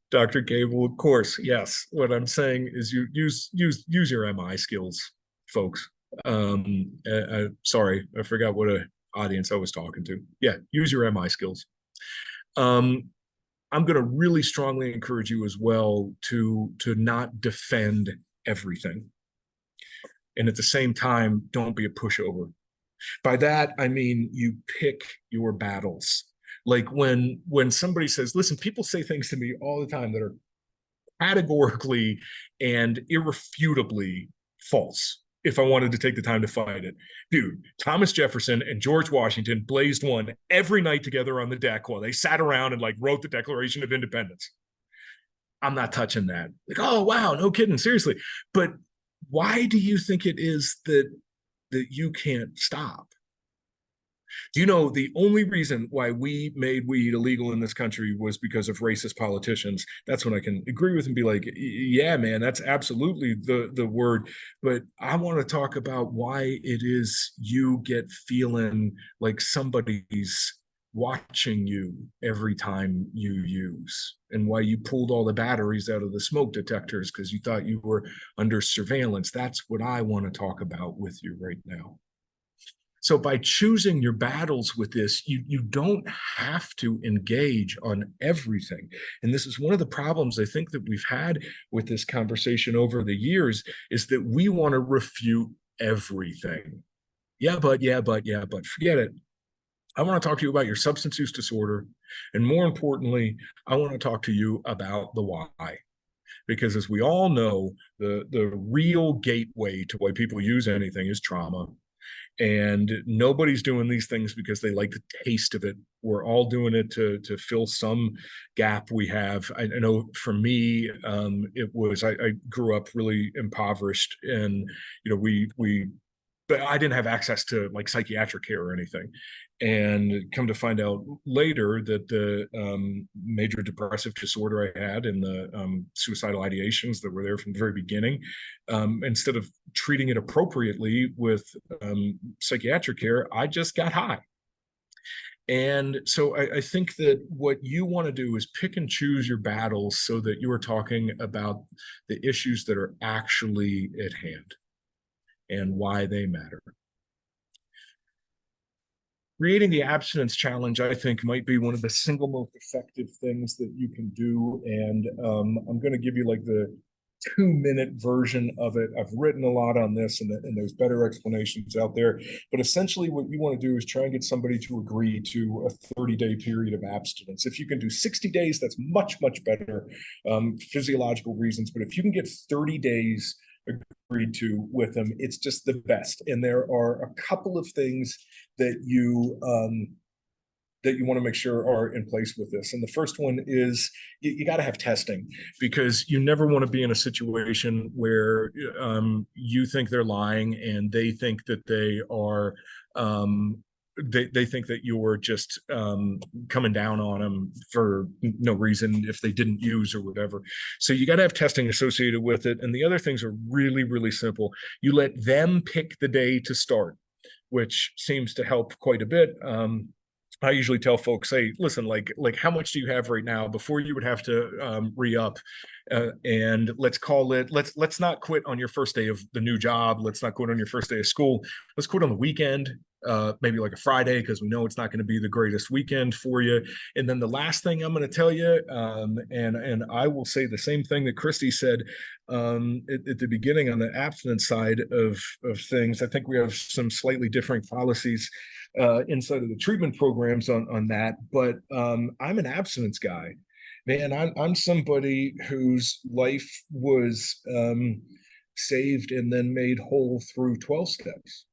Dr. Gable. Of course, yes. What I'm saying is you use your MI skills, folks. Sorry, I forgot what audience I was talking to. Yeah, use your MI skills. I'm going to really strongly encourage you as well to not defend everything. And at the same time, don't be a pushover. By that, I mean you pick your battles. Like when somebody says, listen, people say things to me all the time that are categorically and irrefutably false if I wanted to take the time to fight it. Dude, Thomas Jefferson and George Washington blazed one every night together on the deck while they sat around and like wrote the Declaration of Independence. I'm not touching that. Like, oh, wow, no kidding, seriously. But why do you think it is that you can't stop? Do you know the only reason why we made weed illegal in this country was because of racist politicians? That's when I can agree with and be like, yeah, man, that's absolutely the word. But I want to talk about why it is you get feeling like somebody's watching you every time you use, and why you pulled all the batteries out of the smoke detectors because you thought you were under surveillance. That's what I want to talk about with you right now. So by choosing your battles with this, you don't have to engage on everything. And this is one of the problems I think that we've had with this conversation over the years, is that we want to refute everything. Yeah, but forget it. I want to talk to you about your substance use disorder. And more importantly, I want to talk to you about the why. Because as we all know, the real gateway to why people use anything is trauma. And nobody's doing these things because they like the taste of it. We're all doing it to fill some gap we have. I know for me, it was I grew up really impoverished, and we but I didn't have access to like psychiatric care or anything. And come to find out later that the major depressive disorder I had and the suicidal ideations that were there from the very beginning, instead of treating it appropriately with psychiatric care, I just got high. And so I think that what you want to do is pick and choose your battles so that you are talking about the issues that are actually at hand and why they matter. Creating the abstinence challenge, I think, might be one of the single most effective things that you can do. And I'm going to give you like the 2-minute version of it. I've written a lot on this, and there's better explanations out there. But essentially, what you want to do is try and get somebody to agree to a 30-day period of abstinence. If you can do 60 days, that's much, much better, physiological reasons. But if you can get 30 days agreed to with them, it's just the best. And there are a couple of things that you want to make sure are in place with this. And the first one is you got to have testing, because you never want to be in a situation where you think they're lying and they think that they are they think that you're just coming down on them for no reason if they didn't use or whatever. So you got to have testing associated with it. And the other things are really, really simple. You let them pick the day to start, which seems to help quite a bit. I usually tell folks, hey, listen, like how much do you have right now before you would have to re-up? And let's call it, let's not quit on your first day of the new job. Let's not quit on your first day of school. Let's quit on the weekend, maybe like a Friday, because we know it's not going to be the greatest weekend for you. And then the last thing I'm going to tell you, and I will say the same thing that Christy said at the beginning on the abstinence side of things. I think we have some slightly different policies inside of the treatment programs on that, but I'm an abstinence guy. Man, I'm somebody whose life was saved and then made whole through 12 steps.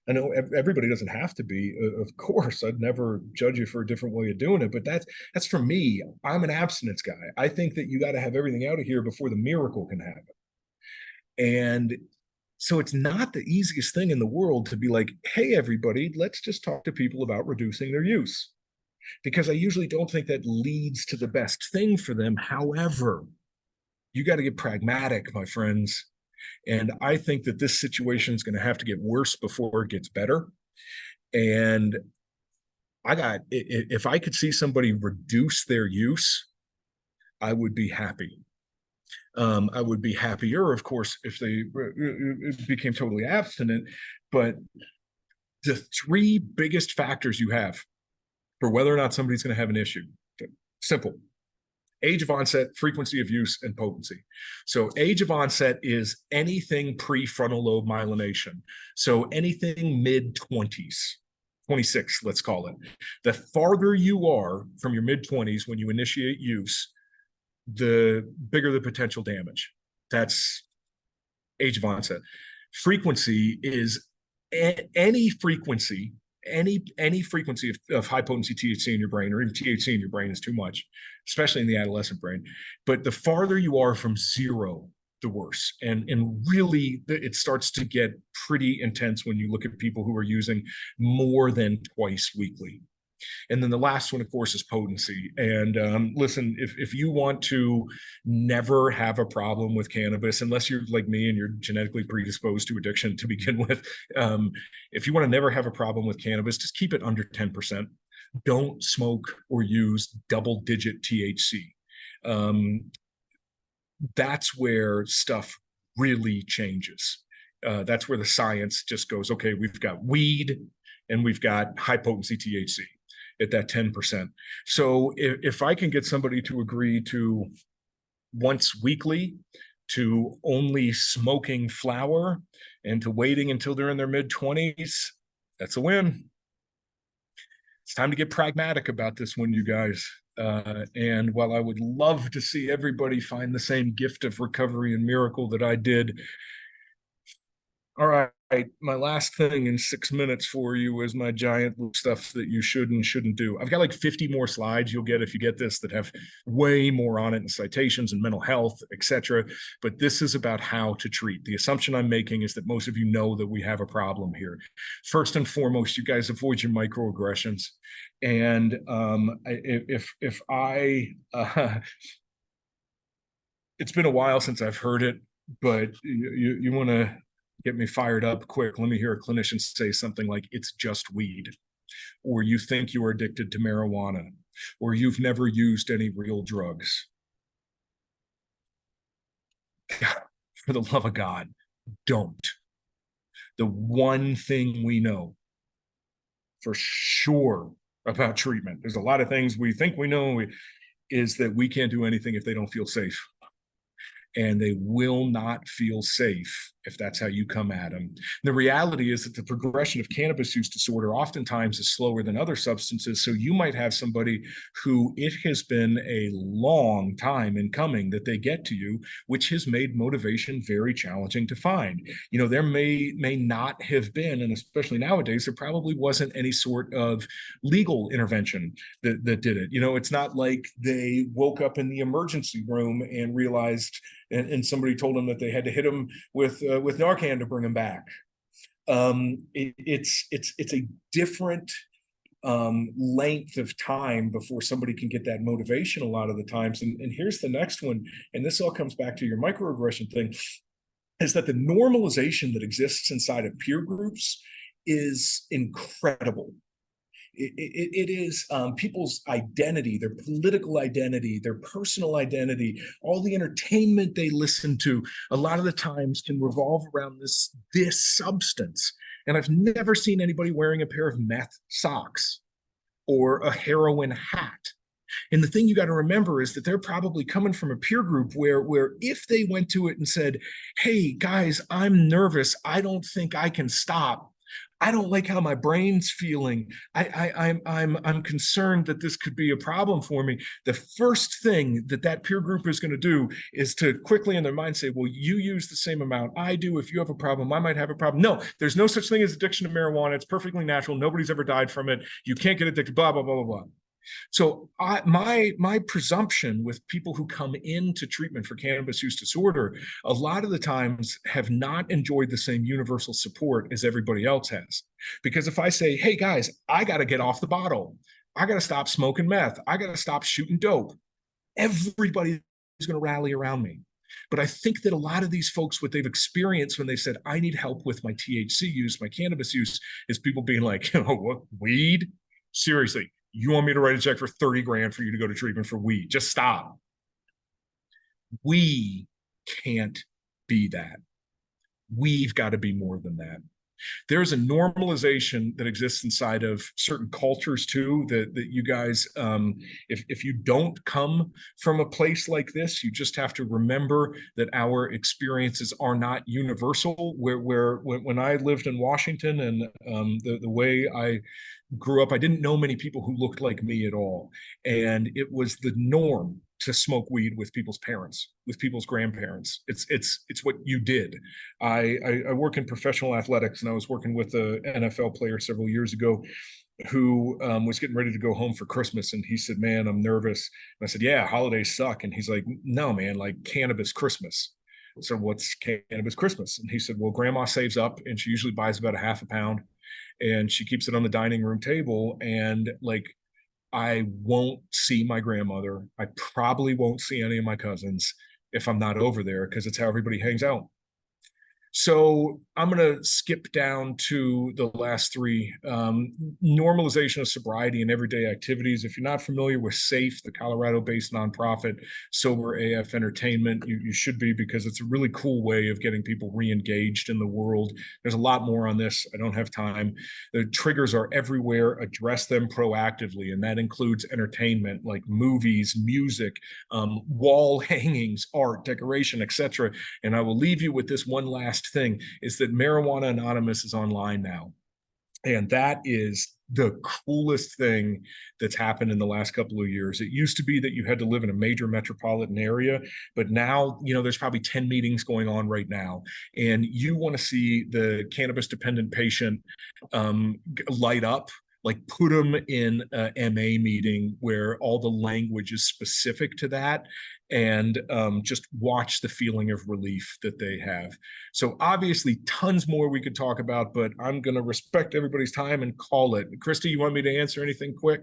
I know everybody doesn't have to be, of course. I'd never judge you for a different way of doing it, but that's for me. I'm an abstinence guy. I think that you got to have everything out of here before the miracle can happen. And so it's not the easiest thing in the world to be like, hey, everybody, let's just talk to people about reducing their use, because I usually don't think that leads to the best thing for them. However, you got to get pragmatic, my friends. And I think that this situation is going to have to get worse before it gets better. And if I could see somebody reduce their use, I would be happy. I would be happier, of course, if they became totally abstinent. But the 3 biggest factors you have for whether or not somebody's going to have an issue, simple: age of onset, frequency of use, and potency. So age of onset is anything prefrontal lobe myelination. So anything mid-20s, 26, let's call it. The farther you are from your mid-20s when you initiate use, the bigger the potential damage. That's age of onset. Frequency is any frequency of high potency THC in your brain, or even THC in your brain is too much, especially in the adolescent brain. But the farther you are from zero, the worse. And really, it starts to get pretty intense when you look at people who are using more than twice weekly. And then the last one, of course, is potency. And listen, if you want to never have a problem with cannabis, unless you're like me and you're genetically predisposed to addiction to begin with, if you want to never have a problem with cannabis, just keep it under 10%. Don't smoke or use double-digit THC. That's where stuff really changes. That's where the science just goes, okay, we've got weed and we've got high potency THC at that 10%. So if I can get somebody to agree to once weekly, to only smoking flower, and to waiting until they're in their mid-20s, that's a win. It's time to get pragmatic about this one, you guys. And while I would love to see everybody find the same gift of recovery and miracle that I did, all right, right, my last thing in 6 minutes for you is my giant stuff that you should and shouldn't do. I've got like 50 more slides you'll get if you get this that have way more on it and citations and mental health, etc. But this is about how to treat. The assumption I'm making is that most of you know that we have a problem here. First and foremost, you guys avoid your microaggressions. And if I it's been a while since I've heard it, but you want to get me fired up quick. Let me hear a clinician say something like, it's just weed, or you think you are addicted to marijuana, or you've never used any real drugs. God, for the love of God, don't. The one thing we know for sure about treatment, there's a lot of things we think we know, is that we can't do anything if they don't feel safe. And they will not feel safe if that's how you come at them. The reality is that the progression of cannabis use disorder oftentimes is slower than other substances. So you might have somebody who it has been a long time in coming that they get to you, which has made motivation very challenging to find. You know, there may not have been, and especially nowadays, there probably wasn't any sort of legal intervention that did it. You know, it's not like they woke up in the emergency room and realized, and somebody told them that they had to hit them with Narcan to bring them back. It's a different length of time before somebody can get that motivation a lot of the times. And here's the next one, and this all comes back to your microaggression thing, is that the normalization that exists inside of peer groups is incredible. It is people's identity, their political identity, their personal identity, all the entertainment they listen to, a lot of the times can revolve around this substance. And I've never seen anybody wearing a pair of meth socks or a heroin hat. And the thing you got to remember is that they're probably coming from a peer group where if they went to it and said, hey guys, I'm nervous, I don't think I can stop, I don't like how my brain's feeling, I'm concerned that this could be a problem for me, the first thing that peer group is going to do is to quickly in their mind say, well, you use the same amount I do, if you have a problem I might have a problem. No, there's no such thing as addiction to marijuana, it's perfectly natural, nobody's ever died from it, you can't get addicted, blah blah blah blah blah. So my presumption with people who come into treatment for cannabis use disorder, a lot of the times have not enjoyed the same universal support as everybody else has. Because if I say, hey guys, I got to get off the bottle, I got to stop smoking meth, I got to stop shooting dope, everybody is going to rally around me. But I think that a lot of these folks, what they've experienced when they said, I need help with my THC use, my cannabis use, is people being like, oh, what, weed? Seriously, you want me to write a check for 30 grand for you to go to treatment for weed? Just stop. We can't be that. We've got to be more than that. There's a normalization that exists inside of certain cultures too, that you guys, if you don't come from a place like this, you just have to remember that our experiences are not universal. When I lived in Washington and the way I grew up, I didn't know many people who looked like me at all. And it was the norm to smoke weed with people's parents, with people's grandparents. It's what you did. I work in professional athletics, and I was working with an NFL player several years ago who was getting ready to go home for Christmas. And he said, man, I'm nervous. And I said, yeah, holidays suck. And he's like, no, man, like cannabis Christmas. So what's cannabis Christmas? And he said, well, grandma saves up and she usually buys about a half a pound and she keeps it on the dining room table. And like, I won't see my grandmother. I probably won't see any of my cousins if I'm not over there because it's how everybody hangs out. So I'm going to skip down to the last three. Normalization of sobriety and everyday activities. If you're not familiar with SAFE, the Colorado-based nonprofit Sober AF Entertainment, you should be, because it's a really cool way of getting people re-engaged in the world. There's a lot more on this. I don't have time. The triggers are everywhere. Address them proactively, and that includes entertainment like movies, music, wall hangings, art, decoration, etc. And I will leave you with this one last thing, is that Marijuana Anonymous is online now. And that is the coolest thing that's happened in the last couple of years. It used to be that you had to live in a major metropolitan area, but now, there's probably 10 meetings going on right now. And you want to see the cannabis dependent patient light up, like put them in a MA meeting where all the language is specific to that, and just watch the feeling of relief that they have. So obviously tons more we could talk about, but I'm going to respect everybody's time and call it. Christy, you want me to answer anything quick?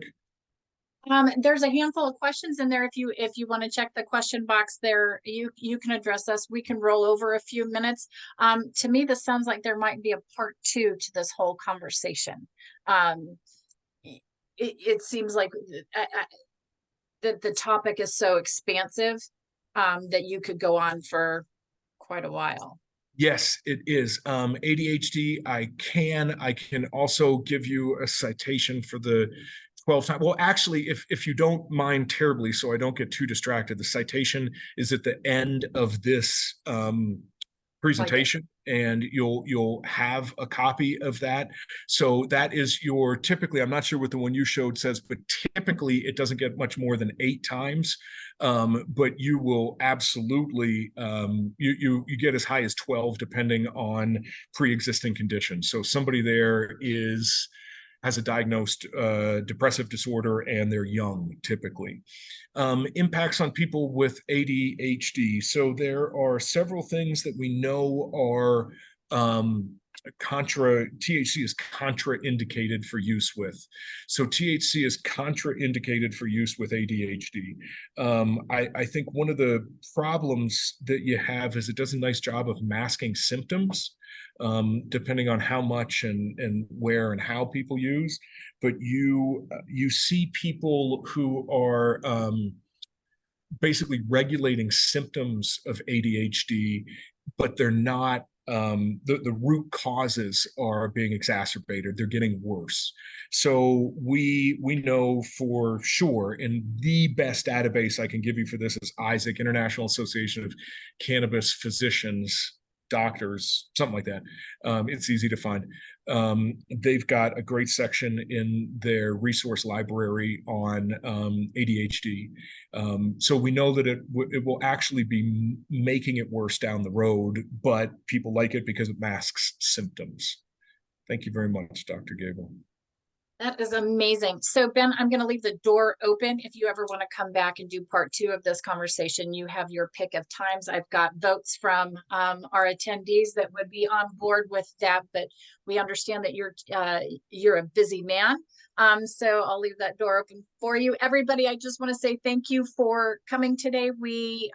There's a handful of questions in there. If you want to check the question box there, you can address us. We can roll over a few minutes. To me, this sounds like there might be a part two to this whole conversation. It seems like the topic is so expansive that you could go on for quite a while. Yes, it is. ADHD, I can also give you a citation for the 12 times. Well, actually, if you don't mind terribly, so I don't get too distracted, the citation is at the end of this presentation, and you'll have a copy of that. So that is your typically, I'm not sure what the one you showed says, but typically it doesn't get much more than 8 times. But you will absolutely you get as high as 12 depending on pre-existing conditions. So somebody there has a diagnosed depressive disorder and they're young typically. Impacts on people with ADHD. So there are several things that we know are THC is contraindicated for use with. So THC is contraindicated for use with ADHD. I think one of the problems that you have is it does a nice job of masking symptoms, depending on how much and where and how people use. But you see people who are basically regulating symptoms of ADHD, but they're not, the root causes are being exacerbated. They're getting worse. So we know for sure, and the best database I can give you for this is ISAC, International Association of Cannabis Physicians, Doctors, something like that. It's easy to find. They've got a great section in their resource library on ADHD. So we know that it will actually be making it worse down the road, but people like it because it masks symptoms. Thank you very much, Dr. Gable. That is amazing. So Ben, I'm going to leave the door open. If you ever want to come back and do part 2 of this conversation, you have your pick of times. I've got votes from our attendees that would be on board with that, but we understand that you're a busy man. So I'll leave that door open for you. Everybody, I just want to say thank you for coming today. We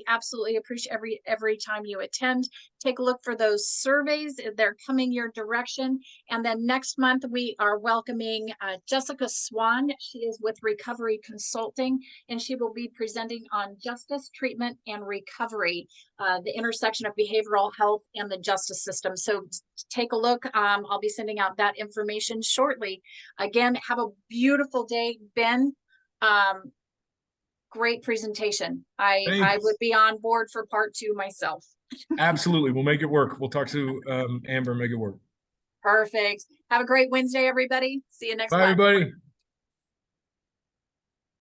absolutely appreciate every time you attend. Take a look for those surveys. They're coming your direction. And then next month, we are welcoming Jessica Swan. She is with Recovery Consulting, and she will be presenting on justice, treatment, and recovery, the intersection of behavioral health and the justice system. So take a look. I'll be sending out that information shortly. Again, have a beautiful day, Ben. Great presentation. I would be on board for part 2 myself. Absolutely. We'll make it work. We'll talk to Amber and make it work. Perfect. Have a great Wednesday, everybody. See you next Bye, month. everybody.